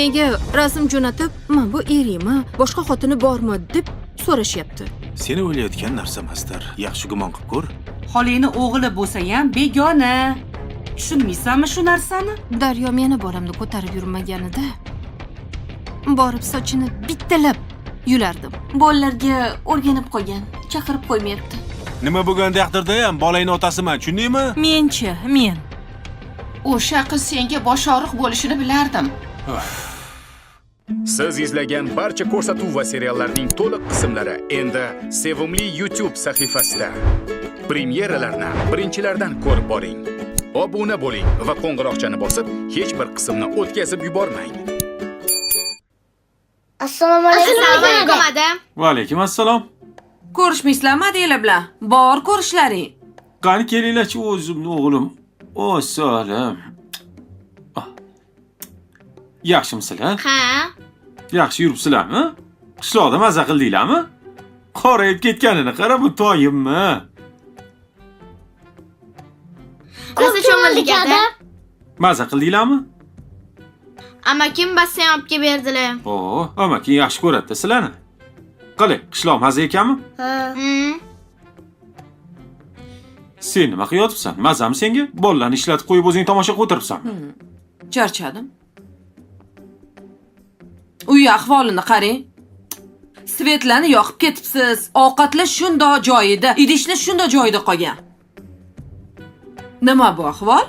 menga rasm jo'natib, "Men bu eriymi, boshqa xotini bormi?" deb so'rashyapti. Seni o'ylayotgan narsa emasdir. Yaxshi gumon qilib ko'r. Xolingni o'g'li bo'lsa ham begona. Tushunmaysanmi shu narsani? Daryo meni bolamni ko'tarib yurmaganida borib sochini bittalab yulardim. Bolalarga o'rganib qolgan, chaqirib qo'ymayapti. Nima bo'lgan taqdirda ham bolangning otasiman, tushundingmi? Men. O'sha qiz senga bosh og'riq bo'lishini bilardim. Siz izlagan barcha ko'rsatuv va seriallarning to'liq qismlari endi Sevimli YouTube sahifasida. Premyeralarni birinchilardan ko'rib boring. Obuna bo'ling va qo'ng'iroqchani bosib, hech bir qismni o'tkazib yubormang. Assalomu alaykum adam. Va alaykum assalom. Ko'rishmaysizlarmi adanglar bilan? Bor ko'rishlaring. Qani kelinglar-chi o'zimni o'g'lim. Assalom. Yaxshimisizlar? Ha, Yaxshi yuribsizlarmi? Qishloqda maza qildinglarmi? Qorayib ketganini qara, bu toyimmi? ko'zi cho'mildik aka. Maza qildinglarmi? Amakim basseyn olib kelib berdilar. Amaking yaxshi ko'radi sizlarni. Qalay, qishloq maza ekanmi? Ha. Sen nima qilyapsan? Mazami senga? Bolalarni ishlatib qo'yib o'zing tomosha qilib o'tiribsan. Charchadim. Uy ahvolini qarang. Svetlarni yoqib ketibsiz. Ovqatlar shundoq joyida, idishlar shundoq joyida qolgan. Nima bu ahvol?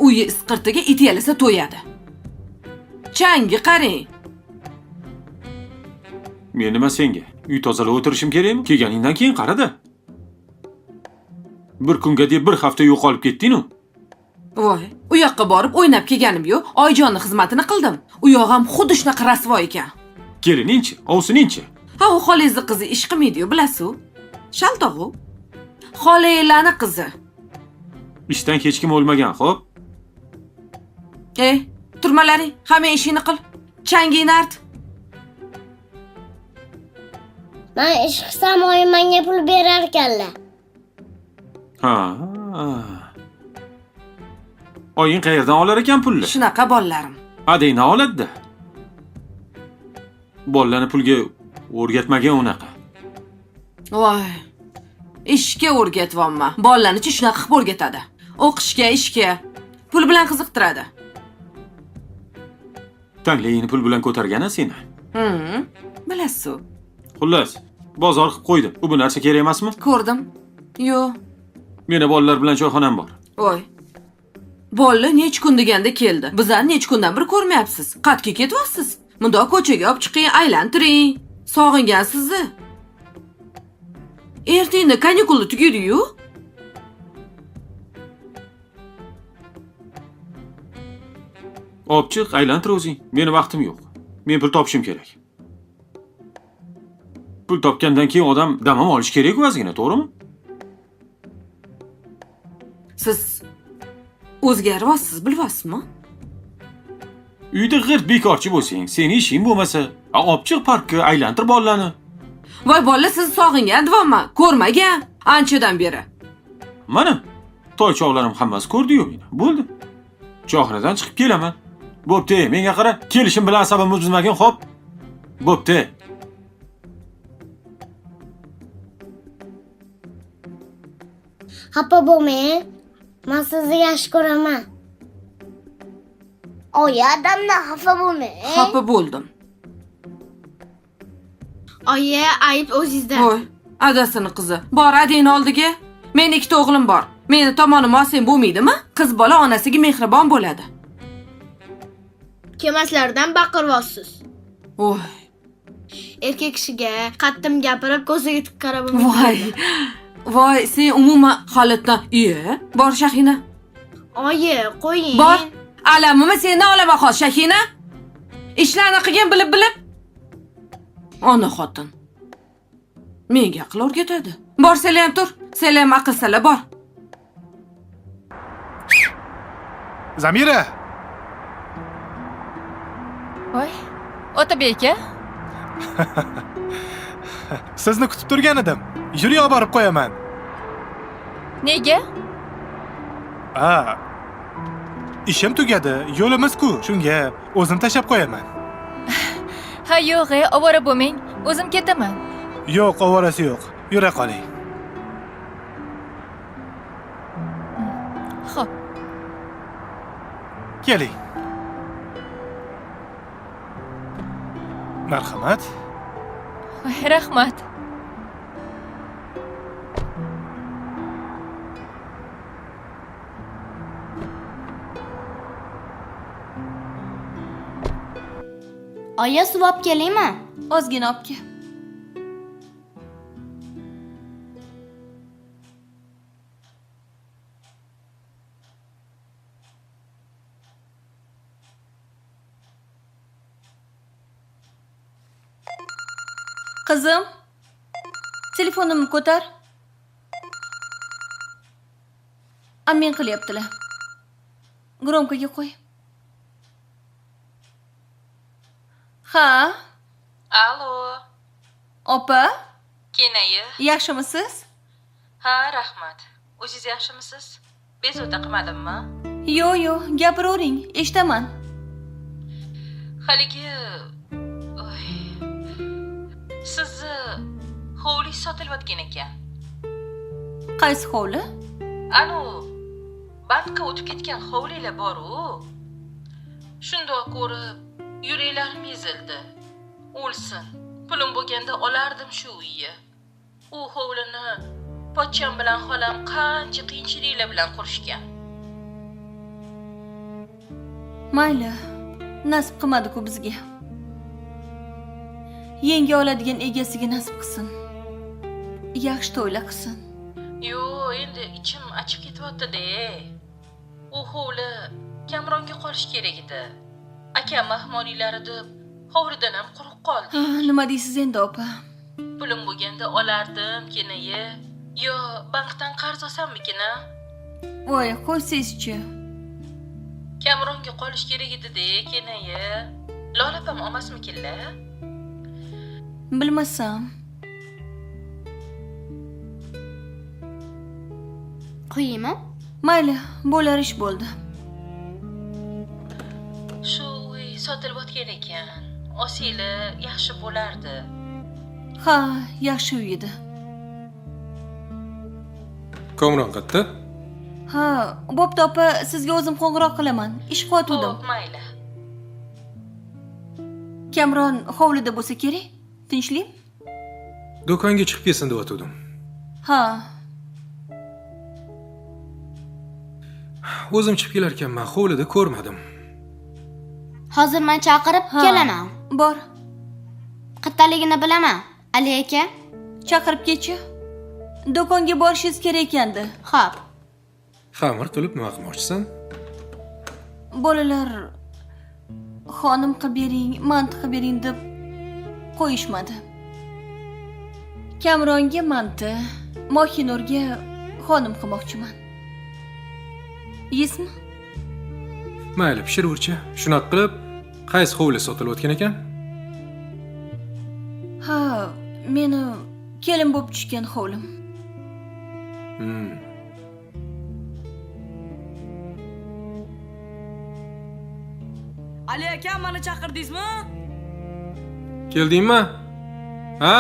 Uy isqirtiga it yalasa to'yadi. Changi qarang. Men nima senga? Uy tozalab o'tirishim kerakmi? Kelganingdan keyin qarada. Bir kunga deb bir hafta yo'qolib ketding-ku. Voy, u yoqqa borib o'ynab kelganim-yu, Oyjonning xizmatini qildim. U yoq ham xuddi shunaqa rasvo ekan. Kelining-chi, ovsining-chi. Ha, u xolangizni qizi ish qilmaydi-yu, bilasiz-ku. Shaltog'u. Xolanglarning qizi. Ishdan hech kim o'lmagan, xo'p? Ey, turmalaring, hamma ishini qil. Changingni art. Men ish qilsam oyim menga pul berar ekanlar. Ha. Oying qayerdan olar ekan pulni? Shunaqa bolalarim. Adangdan oladi-da. Bolalarni pulga o'rgatmagan unaqa. Voy. Ishga o'rgatyapman. Bolalarni-chi shunaqa qilib o'rgatadi. O'qishga, ishga, pul bilan qiziqtiradi. Tanglayingni pul bilan ko'targani seni. Bilasiz-ku. Xullas, bozor qilib qo'ydim. Bu narsa kerak emasmi? Ko'rdim. Yo'q. Meni bolalar bilan choyxonam bor. Voy. Bolalar nech kun deganda keldi. Bizlar nech kundan bir ko'rmayapsiz. Qatga ketyapsiz. Mundoq ko'chaga olib chiqing, aylantiring. Sog'ingan sizni. Ertaga kanikulni tugaydi-yu. Olib chiq, aylantir o'zing. Meni vaqtim yo'q. Men pul topishim kerak. Pul topgandan keyin odam dam olish kerak-ku ozgina, to'g'rimi? Siz o'zgaryapsiz, bilyapsizmi? Uyda g'irt bekorchi bo'lsang, seni ishing bo'lmasa, olib chiq parkka, aylantir bolalarni. Voy bolalar sizni sog'ingan deyapman, ko'rmagan anchadan beri. Mana, toy chog'larim hammasi ko'rdi-yu meni. Bo'ldi. Chohradan chiqib kelaman. Bo'pti, menga qara, kelishim bilan asabimni buzmagan, xo'p. Bo'pti. Xafa bo'lmang. Men sizni yaxshi ko'raman. Oyi, odamdan xafa bo'lmang. Xafa bo'ldim. Oyi, ayb o'zingizda. Voy, adasini qizi. Bor adangni oldiga. Men ikkita o'g'lim bor. Meni tomonimni olsang bo'lmaydimi? Qiz bola onasiga mehribon bo'ladi. Kemaslardan baqiryapsiz. Voy. Erkak kishiga qattim gapirib, ko'ziga tik qarab Voy. Voy, sen umuman holatdan, bor Shahina. Oyi, qo'ying. Bor. Alamimi sendan olaman hozir Shahina. Ishlarni qilgan bilib. Ona xotin. Menga aql o'rgatadi. Bor, senlar ham tur. Senlar ham aqlsizlar, bor. Zamira. Voy, Otabek aka. Sizni kutib turgan edim. Yuring, olib borib qo'yaman. Nega? Ishim tugadi, yo'limiz-ku. Shunga o'zim tashab qo'yaman. Ha yo'q, ovora bo'lmang. O'zim ketaman. Yo'q, ovorasi yo'q. Yura qoling. Xo'p. Keling. Marhamat. Voy, rahmat. Oyi, suv olib kelingmi? Ozgina olib kel. Qizim, telefonimni ko'tar. Amin qilyaptilar. Gromkaga qo'y. Ha? Alo, Opa, kenayi. yaxshimisiz? Ha, rahmat. O'zingiz yaxshimisiz? Bezovta qilmadimmi? Yo'q, gapiravering, eshitaman. Haligi sizni hovlingiz sotilayotgan ekan. Qaysi hovli? Anu, bankka o'tib ketgan hovlilar bor-ku. Shundoq ko'rib, yuraklarim ezildi. O'lsin. Pulim bo'lganda olardim shu uyni. U hovlini pochcham bilan xolam qancha qiyinchiliklar bilan qurishgan. Mayli, nasib qilmadi-ku bizga. Yenga oladigan egasiga nasib qilsin. Yaxshi to'ylar qilsin. Yo, endi ichim achib ketyapti-da. U hovli Kamronga qolish kerak edi. Aka mahmonilari deb hovlidan ham quruq qoldi. Nima deysiz endi, opa? Pulim bo'lganda olardim, kenayi. Yo, bankdan qarz olsammikin-a? Voy, qo'ysangiz-chi. Kamronga qolish kerak edi-da, kenayi. Lolapam olmasmikinlar? Bilmasam. Qo'yaymi? Mayli, bo'lar ish bo'ldi. Shu uy sotilayotgan ekan. Osili yaxshi bo'lardi. Ha, yaxshi uy edi. Komron qayerda? Ha, bo'pti opa, sizga o'zim qo'ng'iroq qilaman. Ish qotuvdim. Xo'p, mayli. Kamron hovlida bo'lsa kerak. Tinchlik? Do'konga chiqib kelsin deb o'tdim. Ha, O'zim chiqib kelar ekanman, hovlida ko'rmadim. Hozir men chaqirib ha. kelaman. Bor. Qayerdaligini bilaman. Ali aka. Chaqirib ketchi. Do'konga borishingiz kerak ekandi. Xo'p. Xamir qilib nima qilmoqchisan? Bolalar xonim qilib bering, manti qilib bering deb qo'yishmadi. Kamronga manti, Mohinurga xonim qilmoqchiman. Yesmi? Mayli, pishiraverchi. Shunaqa qilib, qaysi hovli sotilayotgan ekan? Ha, meni kelin bo'lib tushgan hovlim. Ali aka, meni chaqirdingizmi? Keldingmi? Ha?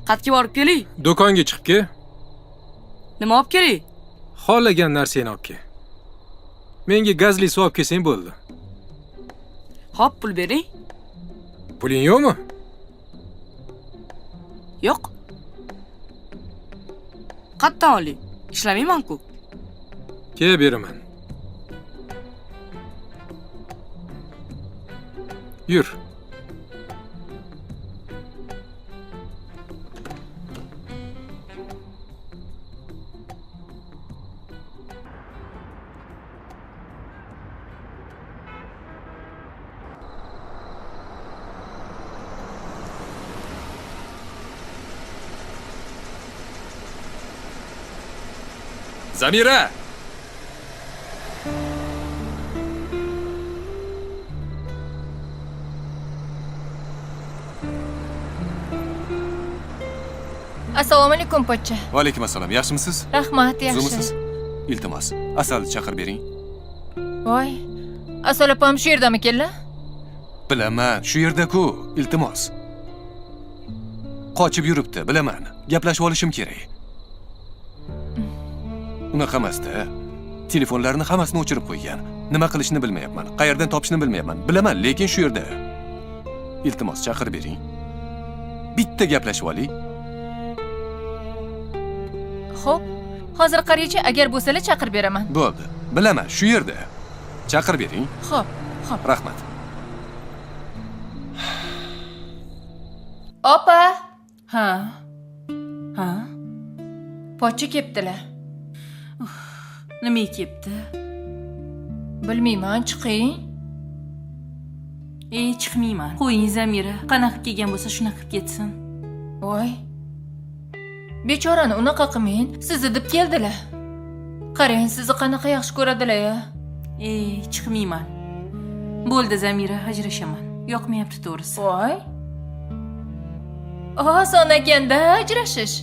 Qatga borib keling. Do'konga chiqib kel. Nima olib keling? Xohlagan narsani olib kel. Menga gazli suv olib kelsang bo'ldi. Hop, pul bering. Puling yo'qmi? Yo'q. Qatdan oling. Ishlamayman-ku. Kel beraman. Yur. Zamira! Assalomu alaykum pochcha. Va alaykum assalom. Yaxshimisiz? Rahmat, yaxshi. Zo'misiz? Iltimos, Asalni chaqirib bering. Voy. Asal opam shu yerdamikanlar? Bilaman, shu yerda-ku. Iltimos. Qochib yuribdi, bilaman. Gaplashib olishim kerak. Unaqa emas-da. Telefonlarni hammasini o'chirib qo'ygan. Nima qilishni bilmayapman, qayerdan topishni bilmayapman. Bilaman, lekin shu yerda. Iltimos, chaqirib bering. Bitta gaplashib oling. Xo'p, hozir qarachi, agar bo'lsa-la chaqirib beraman. Bo'ldi. Bilaman, shu yerda. Chaqirib bering. Xo'p, xo'p. Rahmat. Opa. Ha. Ha. Pochcha kelibdilar. Nima kepti? Bilmayman, chiqing. Chiqmayman. Qo'ying Zamira. Qanaqa kelgan bo'lsa shunaqa qilib ketsin. Voy. Bechorani unaqa qilmang, sizni deb keldilar. Qarang, sizni qanaqa yaxshi ko'radilar-ya. Chiqmayman. Bo'ldi Zamira, ajrashaman. Yoqmayapti to'g'risi. Voy. Oson ekanda ajrashish.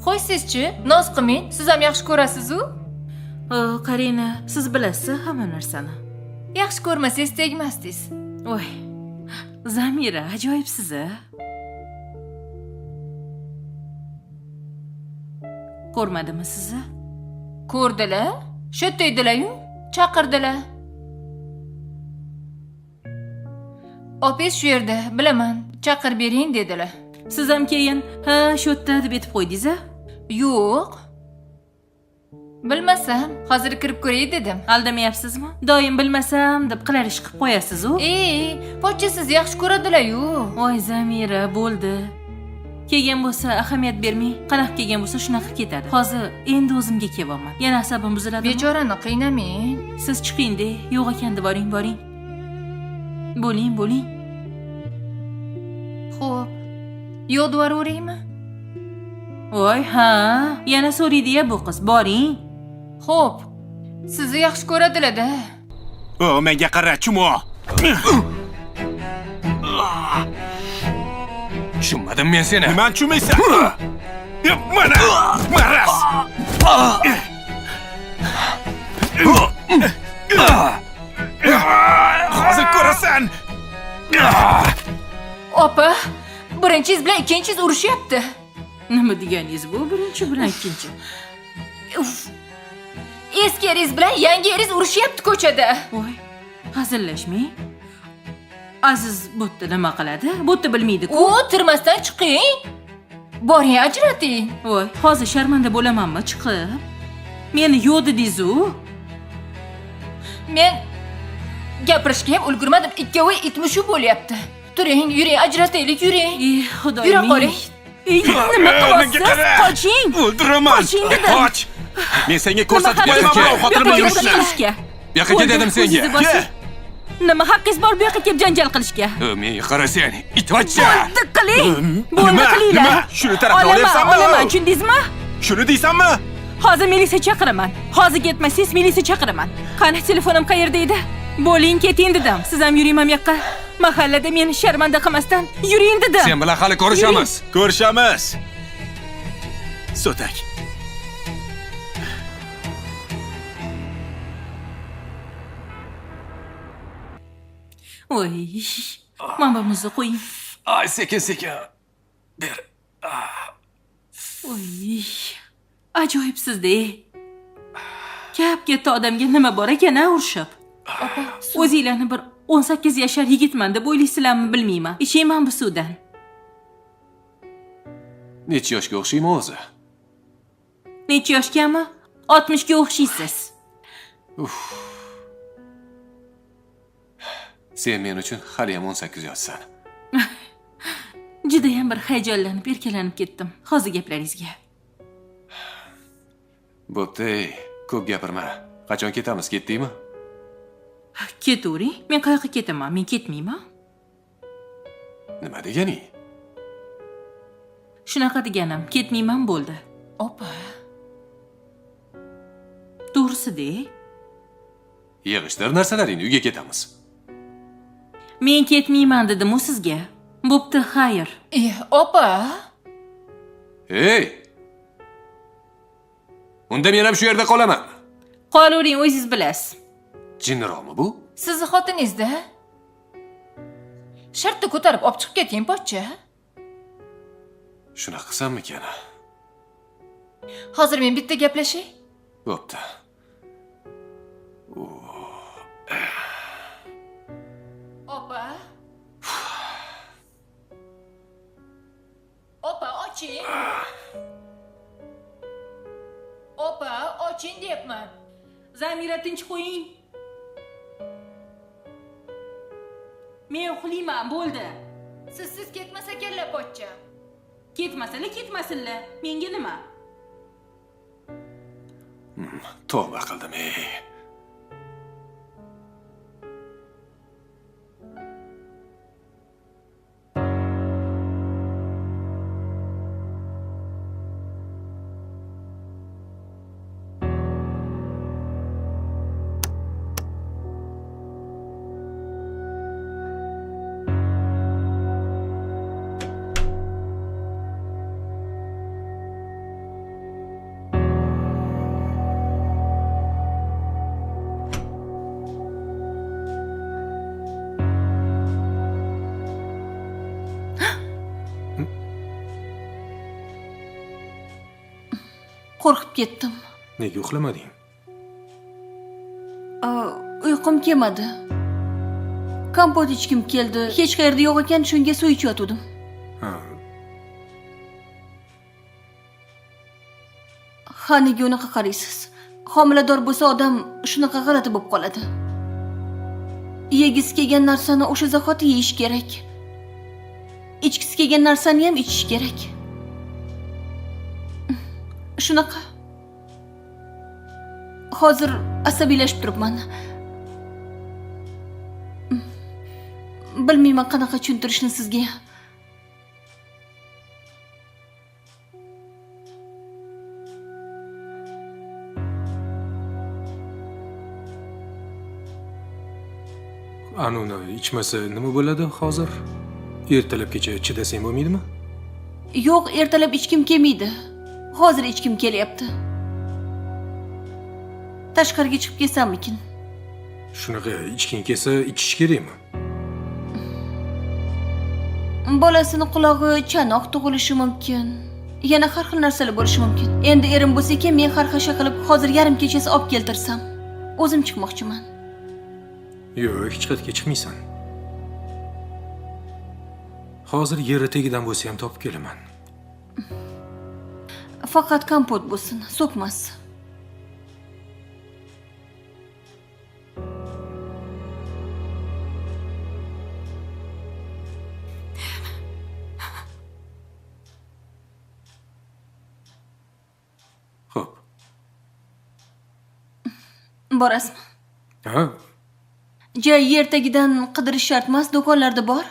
Qo'y sizchi, noz qilmang, siz ham yaxshi ko'rasiz-ku. Qarina, siz bilasiz hamma narsani. Yaxshi ko'rmasangiz tegmasdingiz. Voy. Zamira, ajoyibsiz-a. Ko'rmadimi sizni? Ko'rdilar, shu deydilar-yu, chaqirdilar. Opes shu yerda, bilaman, chaqirib bering dedilar. Siz ham keyin, ha, shu yerda deb aytib qo'ydingiz-a? Yo'q. Bilmasam, hozir kirib ko'ray dedim. Aldamayapsizmi? Doim bilmasam deb qilarish qilib qo'yasiz-ku. Pochcha siz yaxshi ko'radilar-yu. Voy Zamira, bo'ldi. Kelgan bo'lsa ahamiyat bermang. Qanaqa kelgan bo'lsa shunaqa ketadi. Hozir endi o'zimga kelyapman. Yana asabim buziladi. Bechorani qiynamang. Siz chiqing-de, yo'q ekanda boring. Bo'ling. Xo'p. Yo'q dvoraveraymi? Voy, ha, yana so'raydi-ya bu qiz. Boring. Xo'p. Sizni yaxshi ko'radilar-da. Menga qara, chumo. Tushunmadim men seni. Nima tushunmaysan? Mana, maras. Hozir ko'rasan. Opa, birinchingiz bilan ikkinchingiz urushyapti. Nima deganingiz bu? Birinchi bilan ikkinchi. Eski eriz bilan yangi eriz urushyapti ko'chada. Voy, hazillashmang. Aziz bo'tda nima qiladi? Bo'tda bilmaydi-ku. Tirmasdan chiqing. Boring ajrating. Voy, hozir sharmanda bo'lamanmi chiqib? Meni yo'q dedingiz-ku. Men gapirishga ham ulgurmadim. Ikkovi itmushu bo'lyapti. Turing, yuring, ajrataylik, yuring. Xudoyim. Yura qoling. Nima qilyapsiz? Qoching. O'ldiraman. Qoching dedim. Qoch. Men senga ko'rsatib qo'yaman, xotinimni yurishni. Bu yoqqa ket dedim senga. Nima haqqingiz bor bu yoqqa kelib janjal qilishga? Men qarasang, itvachcha. Bo'ldi qiling. Bo'ldi qilinglar. Nima? Shuni tarafga olyapsanmi? Olaman, tushundingizmi? Shuni deysanmi? Hozir militsiya chaqiraman. Hozir ketmasangiz militsiya chaqiraman. Qani telefonim qayerda edi? Bo'ling, keting dedim. Siz ham yuring ham yoqqa. Mahallada meni sharmanda qilmasdan yuring dedim. Sen bilan hali ko'rishamiz. Ko'rishamiz. So'tak. Voy. Mamamizni qo'ying. Ay, sekin. Ber. Voy. Ajoyibsiz-da. Gap ketdi odamga nima bor ekan-a urishib. O'zinglarni bir 18 yashar yigitman deb o'ylaysizlarmi bilmayman. Ichayman bu suvdan. Necha yoshga o'xshaymi o'zi? Necha yoshgami? 60 ga o'xshaysiz. Sen men uchun hali ham 18 yoshsan. Juda ham bir hayajonlanib, erkalanib ketdim. Hozir gaplaringizga. Bo'pti, ko'p gapirma. Qachon ketamiz, ketdingmi? Ketavering. Men qayoqqa ketaman? Men ketmayman. Nima deganing? Shunaqa deganim, ketmayman bo'ldi. Opa. To'g'risi-da. Yig'ishtir narsalaringni, uyga ketamiz. Men ketmayman dedim-ku sizga. Bo'pti, xayr. Opa. Hey! Unda men ham shu yerda qolaman. Qolavering, o'zingiz bilasiz. Jinniroqmi bu? Sizni xotiningizda? Shartni ko'tarib olib chiqib keting, pochcha. Shunaqa qilsammikan? Hozir men bitta gaplashay. Bo'pti. Opa. Opa, oching. Opa, oching deyapman. Zamira, tinch qo'ying. Men uxlayman, bo'ldi. Siz ketmas ekanlar, pochcha. Ketmasinlar. Menga nima? Tavba qildim, ey. Qo'rqib ketdim. Nega uxlamading? Uyqum kelmadi. Kompot ichkim keldi. Hech qayerda yo'q ekan, shunga suv ichayotgandim. Ha, nega unaqa qaraysiz? Homilador bo'lsa odam shunaqa g'alati bo'lib qoladi. Yegisi kelgan narsani o'sha zahoti yeyish kerak. Ichgisi kelgan narsani ham ichish kerak. Shunaqa. Hozir asabiylashib turibman. Bilmayman qanaqa tushuntirishni sizga. Anuni ichmasa nima bo'ladi hozir? Ertalabgacha chidasang bo'lmaydimi? Yo'q, ertalab ichkim kelmaydi. Hozir ichkim kelyapti. Tashqariga chiqib ketsammikin? Shunaqa ichking kelsa ichish kerakmi? Bolasini qulog'i chanoq tug'ilishi mumkin. Yana har xil narsalar bo'lishi mumkin. Endi erim bo'lsa ekan, men xarxasha qilib hozir yarim kechasi olib keltirsam, o'zim chiqmoqchiman. Yo'q, hech qayerga chiqmaysan. Hozir yeri tegidan bo'lsa ham topib kelaman. Faqat kompot bo'lsin, so'kmas. Xo'p. Borasizmi? Ha? Joy yer tagidan qidirish shart emas, do'konlarda bor.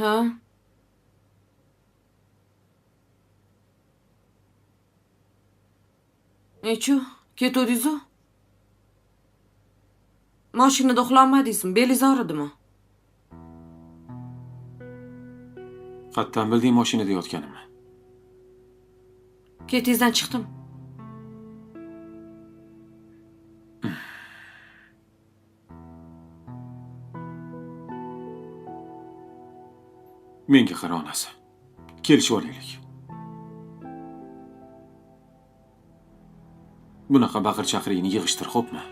Ha? Nechu, ketdingiz-ku? Mashinada uxlamadingizmi? Belingiz og'ridimi? Qattan bilding mashinada yotganimni? Ketingizdan chiqdim. Menga qara onasi. Kelishib olaylik. Bunaqa baqir-chaqirlikni yig'ishtir, xo'pmi?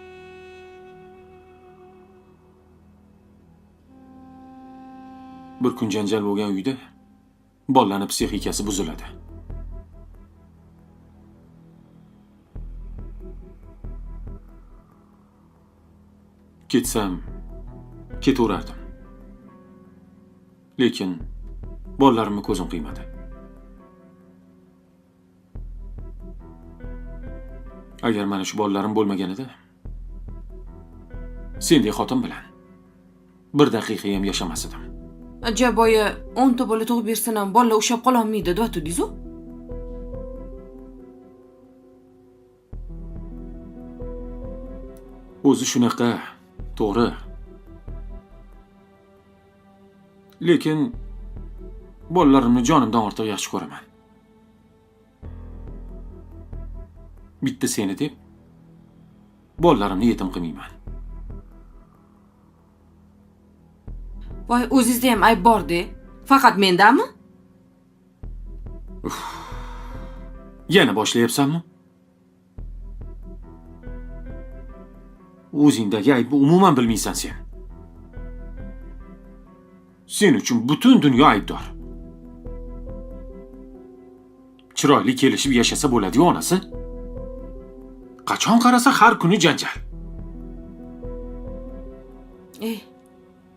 Bir kun janjal bo'lgan uyda bolalarning psixikasi buziladi. Ketsam, ketaverardim. Lekin bolalarimni ko'zim qiymadi. Agar mana shu bolalarim bo'lmaganida, sendek xotin bilan bir daqiqa ham yashamas edim. Ajaboyi 10 ta bola tug'ib bersin ham bolalar ushlab qola olmaydi, deyapsiz-ku? O'zi shunaqa, to'g'ri. Lekin bolalarimni jonimdan ortiq yaxshi ko'raman. Bitta seni deb bolalarimni yetim qilmayman. Voy, o'zingizda ham ayb bor-da. Faqat mendami? Yana boshlayapsanmi? O'zingdagi aybni umuman bilmaysan sen. Sen uchun butun dunyo aybdor. Chiroyli kelishib yashasa bo'ladi-ku onasi. Qachon qarasa har kuni janjal.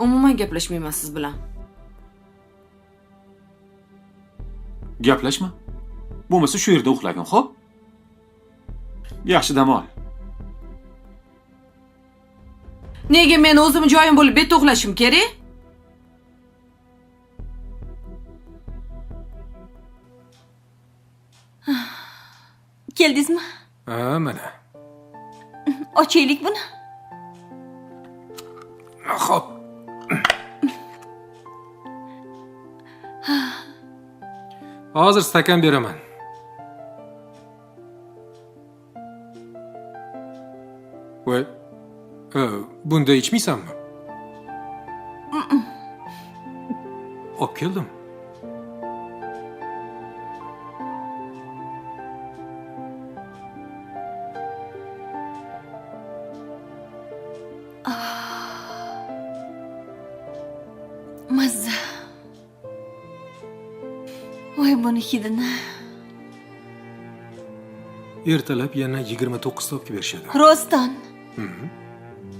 Umuman gaplashmayman siz bilan. Gaplashma. Bo'lmasa shu yerda uxlagin, xo'p? Yaxshi dam ol. Nega men o'zim joyim bo'lib bet uxlashim kerak? Keldingizmi? Ha, mana. Ochaylik buni. Xo'p. Hozir stakan beraman. Voy. Bunda ichmaysanmi? Olib keldim. Mazza. Voy, buni hidini. Ertalab yana 29 topga berishadi. Rostdan.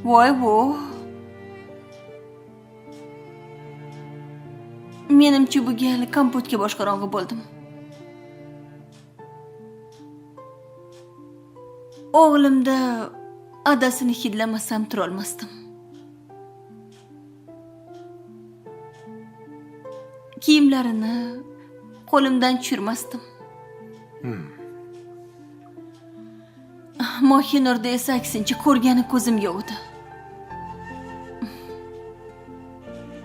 Voy bu. Menimcha bu gal kompotga boshqarong'i bo'ldim. O'g'limda adasini hidlamasam tura olmasdim. Kiyimlarini qo'limdan tushirmasdim. Mohinurda esa aksincha ko'rgani ko'zim yo'q edi.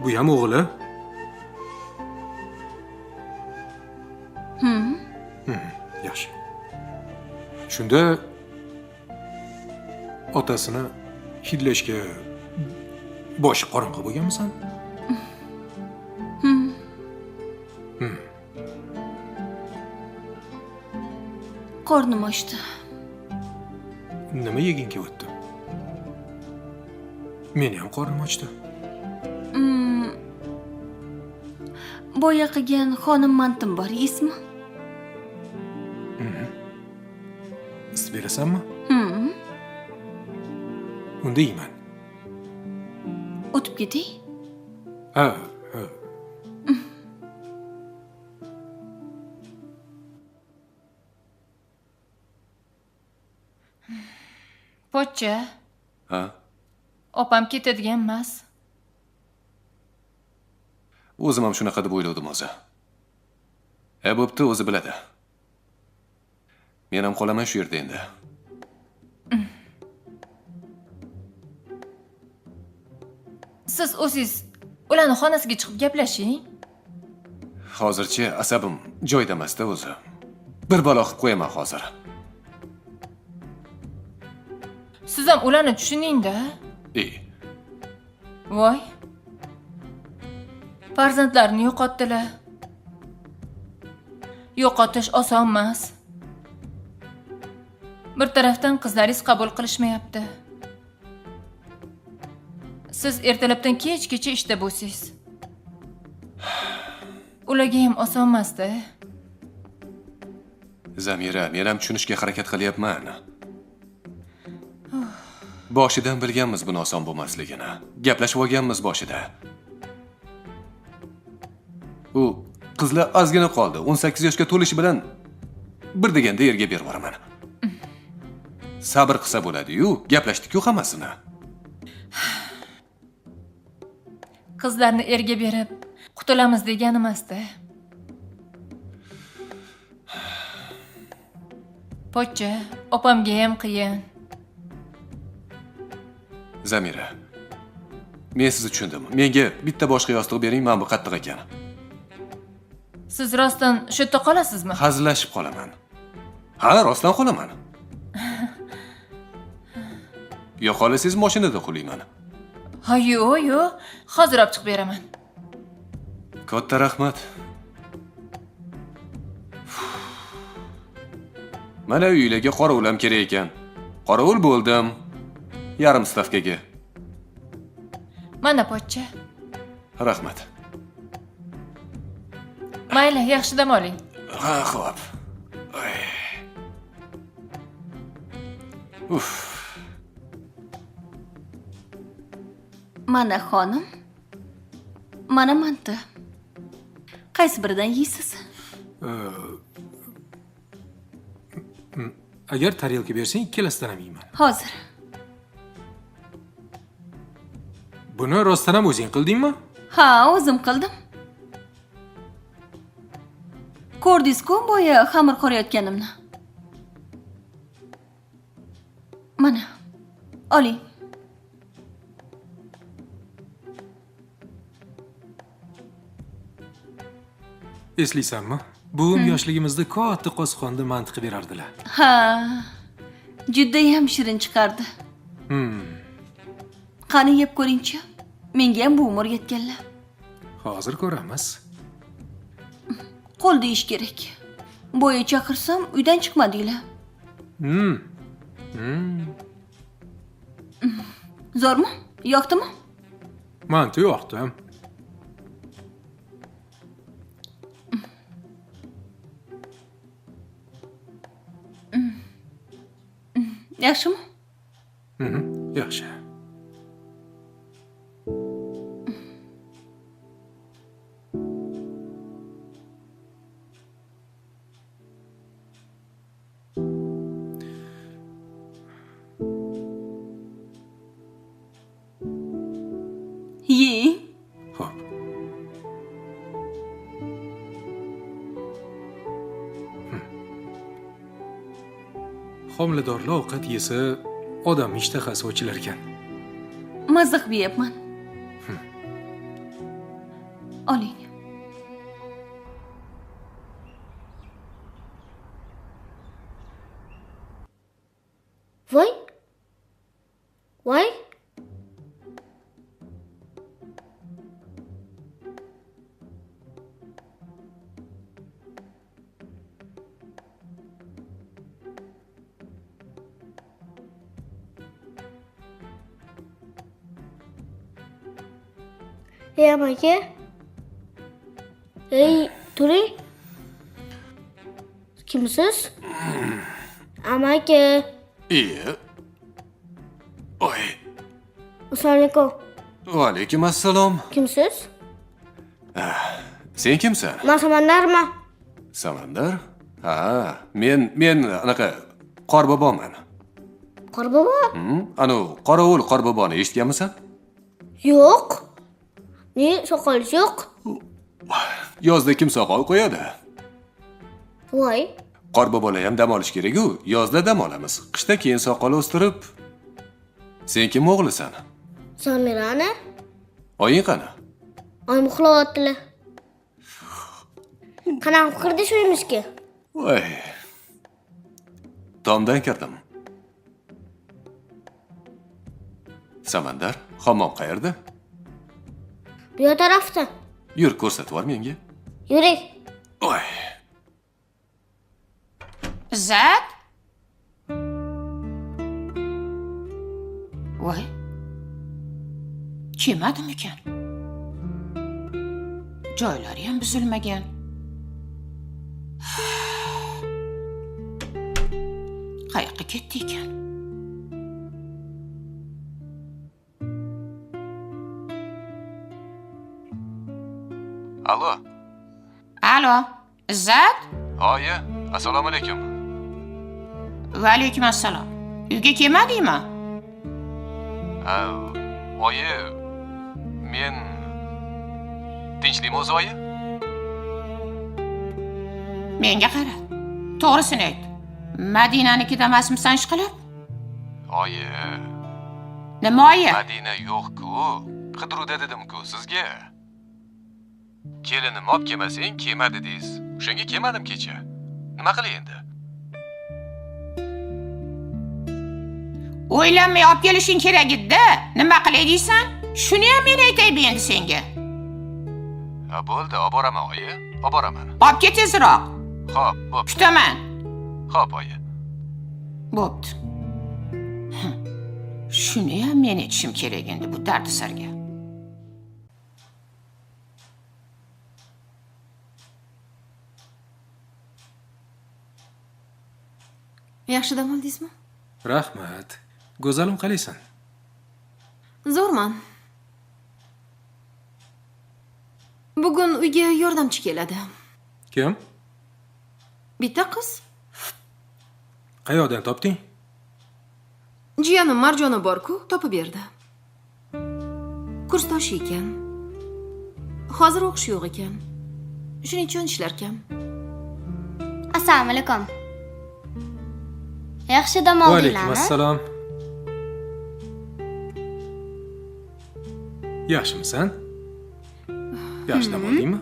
Bu ham o'g'li? Yaxshi. Shunda otasini hidlashga boshi qorong'i bo'lganmisan? Qornim ochdi. Nima yeging kelyapti? Meni ham qornim ochdi. Boya qilgan xonim mantim bor, yeysizmi? Isitib berasanmi? Unda yeyman. O'tib ketay. Ha. Pochcha. Ha? Opam ketadigan emas. O'zim ham shunaqa deb o'yladim o'zi. Bo'pti, o'zi biladi. Men ham qolaman shu yerda endi. Siz o'zingiz ularning xonasiga chiqib gaplashing. Hozircha asabim joyida emas-da o'zi. Bir balo qilib qo'yaman hozir. Siz ham ularni tushuning-da. Voy. Farzandlarini yo'qotdilar. Yo'qotish oson emas. Bir tarafdan qizlaringiz qabul qilishmayapti. Siz ertalabdan kechgacha ishda bo'lsangiz. Ularga ham oson emas-da. Zamira, men ham tushunishga harakat qilyapman. Boshidan bilganmiz buni oson bo'lmasligini. Gaplashib olganmiz boshida. U qizlar ozgina qoldi. 18 yoshga to'lishi bilan bir deganda yerga berib boraman. Sabr qilsa bo'ladi-yu, gaplashdik-ku hammasini. Qizlarni erga berib qutulamiz degan emas-da. Pochcha, opamga ham qiyin. Zamira, men sizni tushundim. Menga bitta boshqa yostiq bering, men bu qattiq ekan. Siz rostdan shu yerda qolasizmi? Hazillashib qolaman. Ha, rostdan qolaman. Yo qolasangiz mashinada qo'layman. Ha, yo'q. Hozir olib chiqib beraman. Katta rahmat. Mana uylarga qorovul kerak ekan. Qorovul bo'ldim. Yarim stavkaga. Mana pochcha. Rahmat. Mayli, yaxshi dam oling. Ha, xo'p. Uf. Mana xonim. Mana manta. Qaysi biridan yeysiz? Agar tarelka bersang, ikkalasidan ham yeyman. Hozir. Buni rostdan ham o'zing qildingmi? Ha, o'zim qildim. Ko'rdingiz-ku boya xamir qorayotganimni. Mana. Oling. Eslaysanmi? Buvim yoshligimizda katta qosqonda mantiq berardilar. Ha. Juda ham shirin chiqardi. Qani yeb ko'ring-chi. Menga ham buvim o'rgatganlar. Hozir ko'ramiz. Qo'l deyish kerak. Boya chaqirsam uydan chiqmadinglar. Zo'rmi? Yoqdimi? Manti yoqdi. Yaxshimi? Yaxshi. Yeng. Xo'p. Homiladorlar ovqat yesa, odam ishtahasi ochilar ekan. Mazza qilib yeyapman. Oling. Voy. Voy. Ey amaki. Ey, turing. Kimsiz? Amaki. Oy. Assalomu alaykum. Va alaykum assalom. Kimsiz? Sen kimsan? Men Samandarman. Samandar? Ha, men anaqa Qorboboman. Qorbobo? Anu qorovul Qorboboni eshitganmisan? Yo'q. Ne, soqolingiz yo'q. Yozda kim soqol qo'yadi? Voy. Qorbobolar ham dam olish kerak-ku. Yozda dam olamiz. Qishda keyin soqol o'stirib. Sen kim o'g'lisan? Samirani? Oying qani? Oyim uxlayaptilar. Qanaqa kirdi shu uyimizga? Voy. Tomdan kirdim. Samandar, hammom qayerda? Bu tarafda. Yur, ko'rsatib yubor menga. Yuring. Voy. Izzat? Voy. Chemadimikan? Joylari ham buzilmagan. Qayoqqa ketdi ekan? Alo. Alo, Izzat? Oyi, assalomu alaykum. Va alaykum assalom. Uyga kelmadingmi? Oyi, men tinchlikmi o'zi oyi? Menga qara. To'g'risini ayt. Madinanikida emasmisan ishqilib? Oyi, Nima oyi? Madina yo'q-ku. Qidiruvda dedim-ku sizga. Kelinim olib kelmasang, kelma dedingiz. O'shanga kelmadim kecha. Nima qilay endi? O'ylanmay olib kelishing kerak edi. Nima qilay deysan? Shuni ham men aytay endi senga. Ha bo'ldi, olib boraman oyi. Olib boraman. Olib ket tezroq. Xo'p, bo'pti. Kutaman. Xo'p oyi. Bo'pti. Shuni ham men aytishim kerak endi bu dardisarga. Yaxshi dam oldingizmi? Rahmat. Go'zalim qalaysan? Zo'rman. Bugun uyga yordamchi keladi. Kim? Bitta qiz. Qayoqdan topding? Jiyanim Marjona bor-ku, topib berdi. Kursdoshi ekan. Hozir o'qish yo'q ekan. Shuning uchun ishlar kam. Assalomu alaykum. Yaxshi dam Va alaykum oldinglarmi? assalom. Yaxshimisan? Yaxshi dam oldingmi?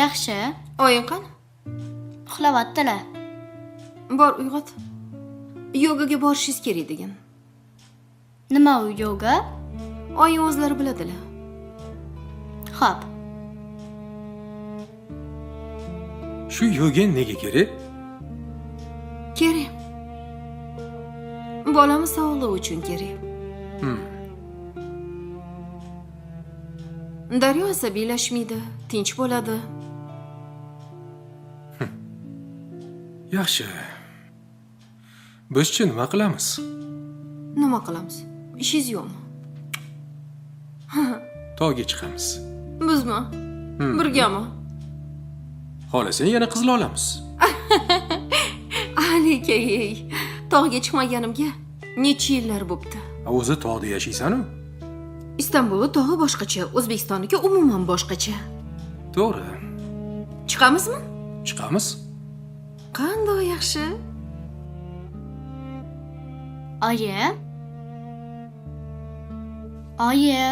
Yaxshi. Oying qani? Uxlayaptilar. Bor, uyg'ot. Yogaga borishingiz kerak degan. Nima u yoga? Oying o'zlari biladilar. Xo'p. Shu yoga nega kerak? Kerak. Bolamiz sog'ligi uchun kerak. Daryo asabiylashmaydi, tinch bo'ladi. Yaxshi. Bizchi nima qilamiz? Nima qilamiz? Ishingiz yo'qmi? Tog'ga chiqamiz. Bizmi? Birgami? Xohlasang yana qizil olamiz. Alikay. Tog'ga chiqmaganimga necha yillar bo'pti. O'zi tog'da yashaysan-ku? Istanbul tog'i boshqacha, O'zbekistonniki umuman boshqacha. To'g'ri. Chiqamizmi? Chiqamiz. Qanday yaxshi. Oyi. Oyi.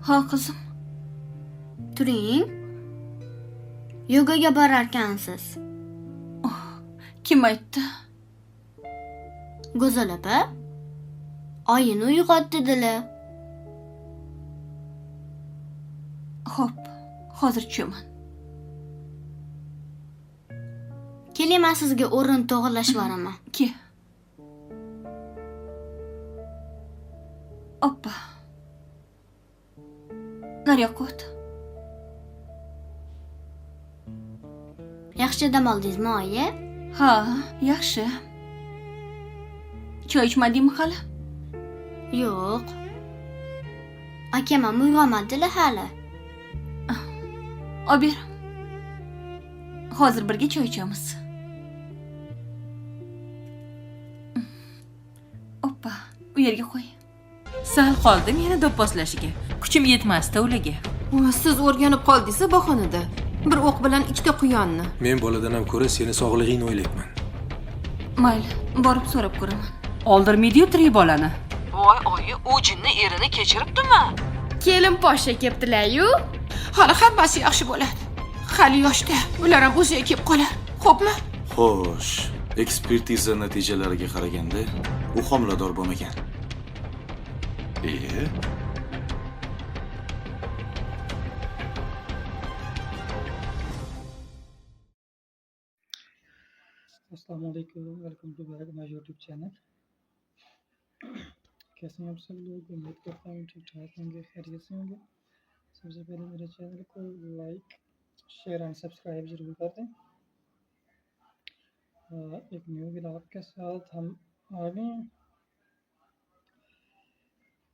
Ha qizim. Turing. Yogaga borarkansiz. Kim aytdi? Go'zal opa. Oyini uyg'ot dedilar. Xo'p, hozir tushaman. Keling, men sizga o'rin to'g'irlashib boraman. Ke. Oppa. Nariyoqqa o't. Yaxshi dam oldingizmi, oyi? Ha, yaxshi. Choy ichmadingmi hali? Yo'q. Akam ham uyg'onmadilar hali. Olib ber. Hozir birga choy ichamiz. Oppa, u yerga qo'y. Sal qoldim yana do'pposlashiga. Kuchim yetmasdi ularga. Siz o'rganib qoldingiz bahonada. Bir o'q bilan ikkita quyonni. Men boladan ham ko'ra seni sog'lig'ingni o'ylayapman. Mayli, borib so'rab ko'raman. Oldirmaydi-yu tirik bolani. Voy oyi, u jinni erini kechiribdimi? Kelin poshsha keptilar-yu. Hali hammasi yaxshi bo'ladi. Hali yoshda, ular ham o'ziga kelib qolar. Xo'pmi? Xo'sh, ekspertiza natijalariga qaraganda, u homilador bo'lmagan. Assalamu alaikum, welcome to my YouTube channel. कैसे हैं आप सब लोग? उम्मीद करता हूँ ठीक ठाक होंगे, खैरियत से होंगे। सबसे पहले मेरे चैनल को लाइक शेयर एंड सब्सक्राइब ज़रूर कर दें। एक न्यू व्लॉग के साथ हम आ गए हैं।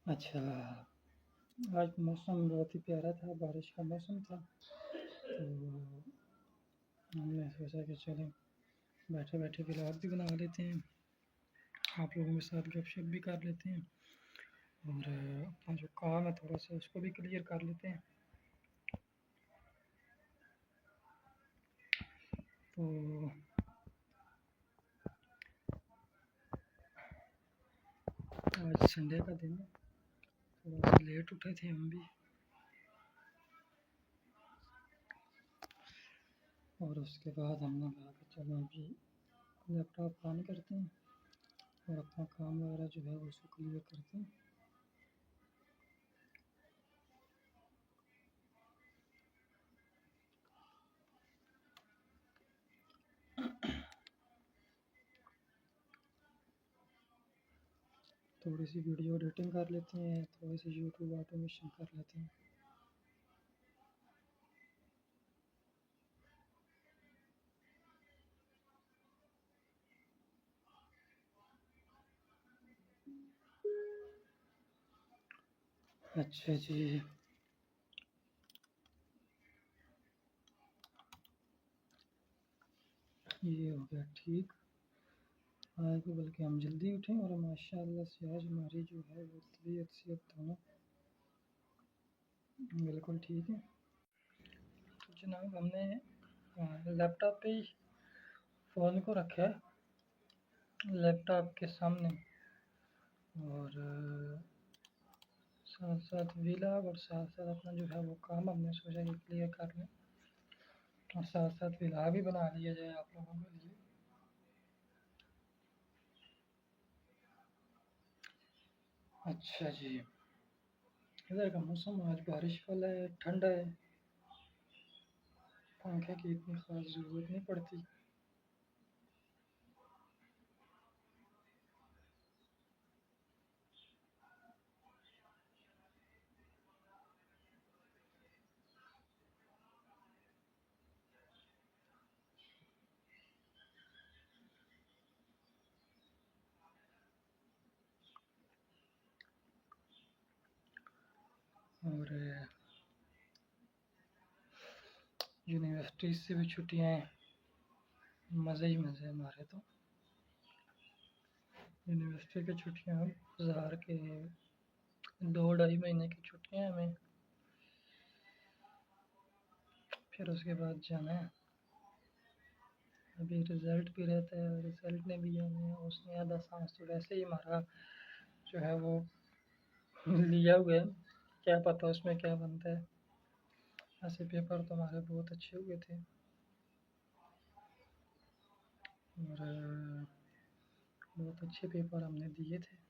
अच्छा, आज मौसम बहुत ही प्यारा था, बारिश का मौसम था, तो हमने सोचा कि चलें बैठे बैठे व्लॉग भी बना लेते हैं, आप लोगों के साथ गपशप भी कर लेते हैं और अपना जो काम है थोड़ा सा उसको भी क्लियर कर लेते हैं। तो आज संडे का दिन है, थोड़ा सा लेट उठे थे हम भी, और उसके बाद हमने कहा कि चलो अभी लैपटॉप ऑन करते हैं और अपना काम वगैरह जो है वो उसको क्लियर करते हैं। थोड़ी सी वीडियो एडिटिंग कर लेते हैं, थोड़ी सी यूट्यूब ऑटोमेशन कर लेते हैं। अच्छा जी, ये हो गया ठीक। आज तो बल्कि हम जल्दी उठे और माशाल्लाह से आज हमारी जो है वो तबीयत सेहत दोनों बिल्कुल ठीक है। तो जनाब हमने लैपटॉप पे ही फ़ोन को रखा है लैपटॉप के सामने, और साथ साथ व्लॉग और साथ साथ अपना जो है वो काम हमने सोचा कि क्लियर कर लें और साथ साथ व्लॉग भी बना लिया जाए आप लोगों के लिए। अच्छा जी, इधर का मौसम आज बारिश वाला है, ठंडा है, पंखे की इतनी ख़ास ज़रूरत नहीं पड़ती। और यूनिवर्सिटी से भी छुट्टियाँ हैं, मज़े ही मज़े हमारे तो। यूनिवर्सिटी की छुट्टियाँ बाज़ार के 2-2.5 महीने की छुट्टियाँ हमें, फिर उसके बाद जाना है। अभी रिज़ल्ट भी रहता है, रिज़ल्ट ने भी हमें उसने आधा सांस तो वैसे ही हमारा जो है वो लिया हुआ है, क्या पता उसमें क्या बनता है। ऐसे पेपर तो हमारे बहुत अच्छे हुए थे और बहुत अच्छे पेपर हमने दिए थे।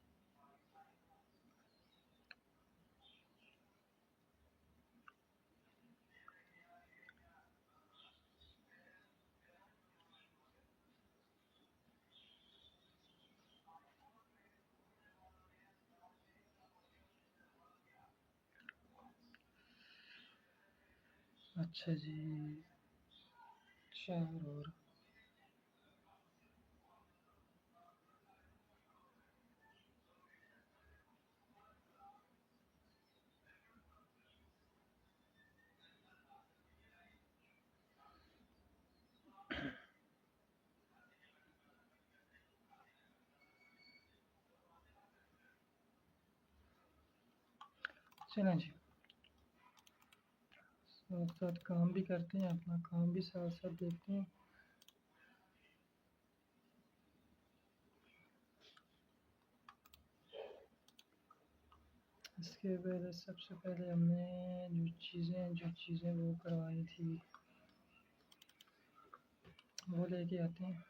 अच्छा जी, 4 और चलें जी, साथ साथ काम भी करते हैं, अपना काम भी साथ साथ देखते हैं। इसके पहले सबसे पहले हमने जो चीज़ें वो करवाई थी वो लेके आते हैं।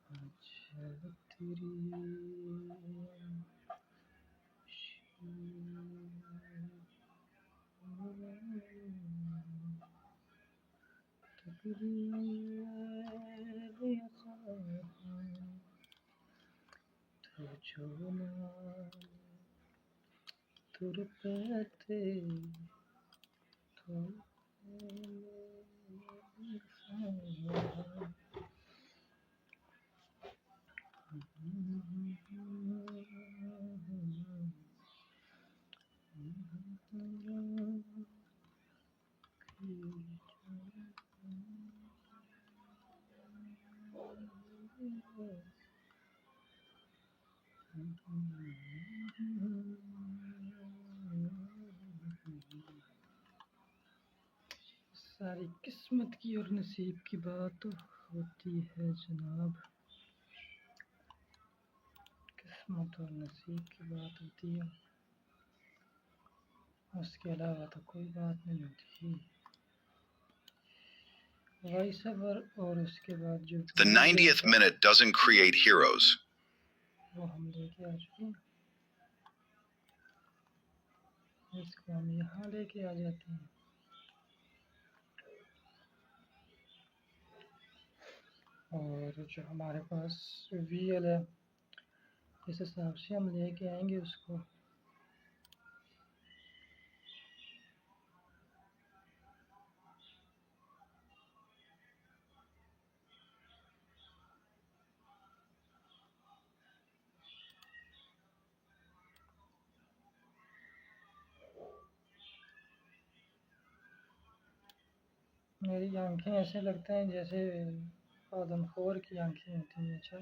अच्छा तेरी सारी किस्मत की और नसीब की बात तो होती है जनाब, किस्मत और नसीब की बात होती है, उसके अलावा तो कोई बात नहीं होती। वॉइस ओवर और उसके बाद जो The 90th minute doesn't create heroes. वो हम लेके आ चुके हैं, इसको हम यहाँ लेके आ जाते हैं। और जो हमारे पास VL है, इस हिसाब से हम लेके आएंगे उसको। मेरी आंखें ऐसे लगता है जैसे आदमखोर की आंखें होती हैं। अच्छा,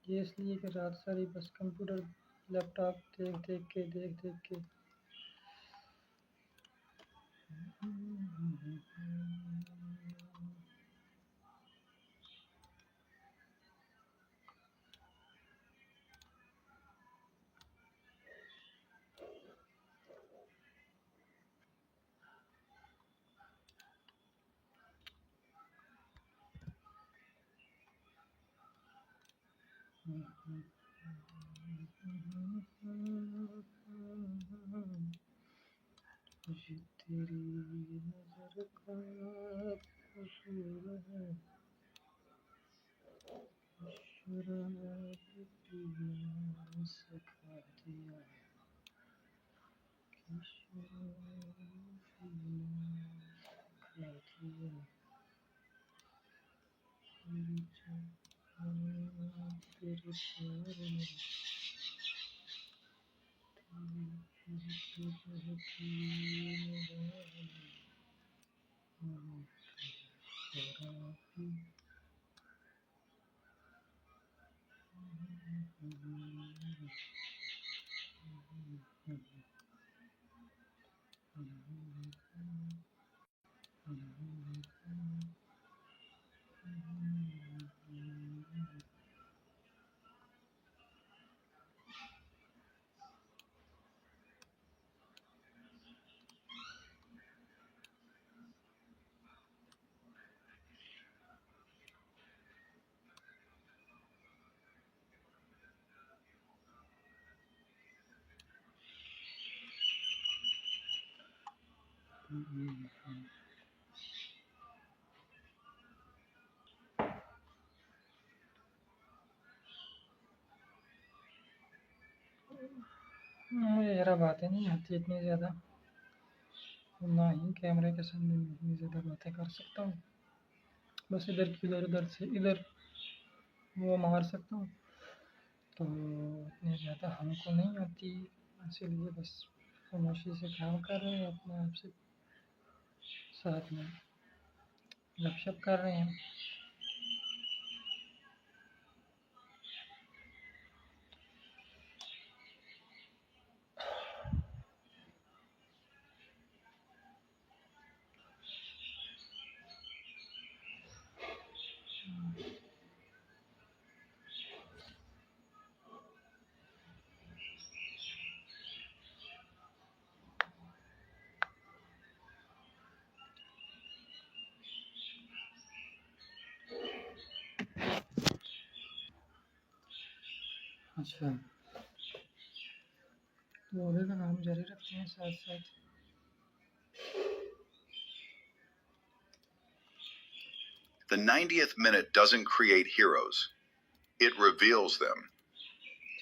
ये इसलिए कि रात सारी बस कंप्यूटर लैपटॉप देख देख के ये तेरी नजर का कसूर है, शराब पीना सिखा दिया कि शराब पीना सिखा दिया। तेरी चाहना तेरे प्यार में मुझे ज़रा बातें नहीं आती इतनी ज़्यादा, ना ही कैमरे के सामने मैं इतनी ज़्यादा बातें कर सकता हूँ। बस इधर की उधर से इधर वो मार सकता हूँ, तो इतनी ज़्यादा हमको नहीं आती। इसीलिए बस खामोशी से काम कर रहे हैं, अपने आप से साथ में गपशप कर रहे हैं। अच्छा, तो ऑर्डर का काम जारी रखते हैं साथ साथ। The 90th minute doesn't create heroes, it reveals them.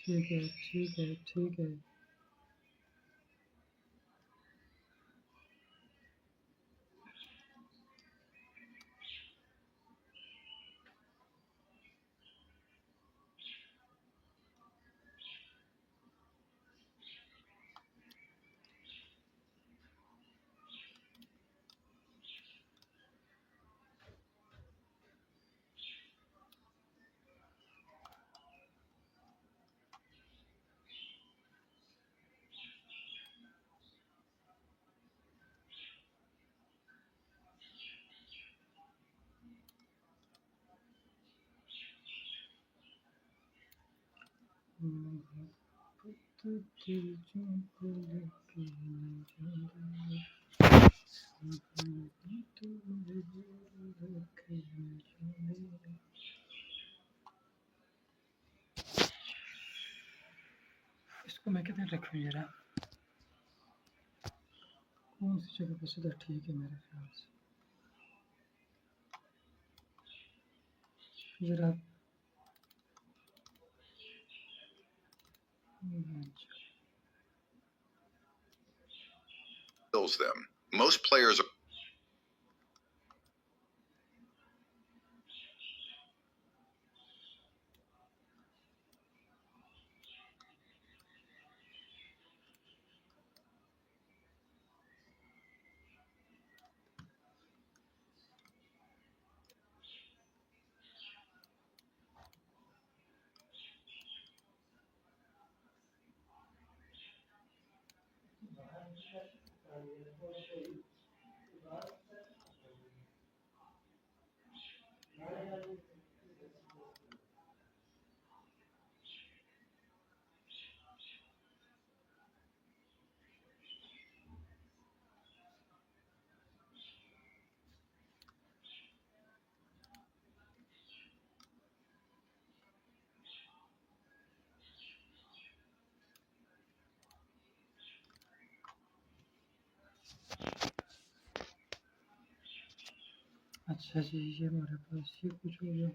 ठीक है ठीक है ठीक है इसको मैं किधर रखूँ जरा कौन सी जगह पे सीधा ठीक है मेरे ख्याल से जरा Reveals them. Most players are अच्छा जी ये हमारे पास ये कुछ हो गया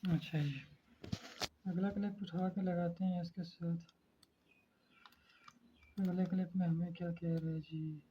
अच्छा जी अगला क्लिप उठा के लगाते हैं इसके साथ अगले क्लिप में हमें क्या कह रहे हैं जी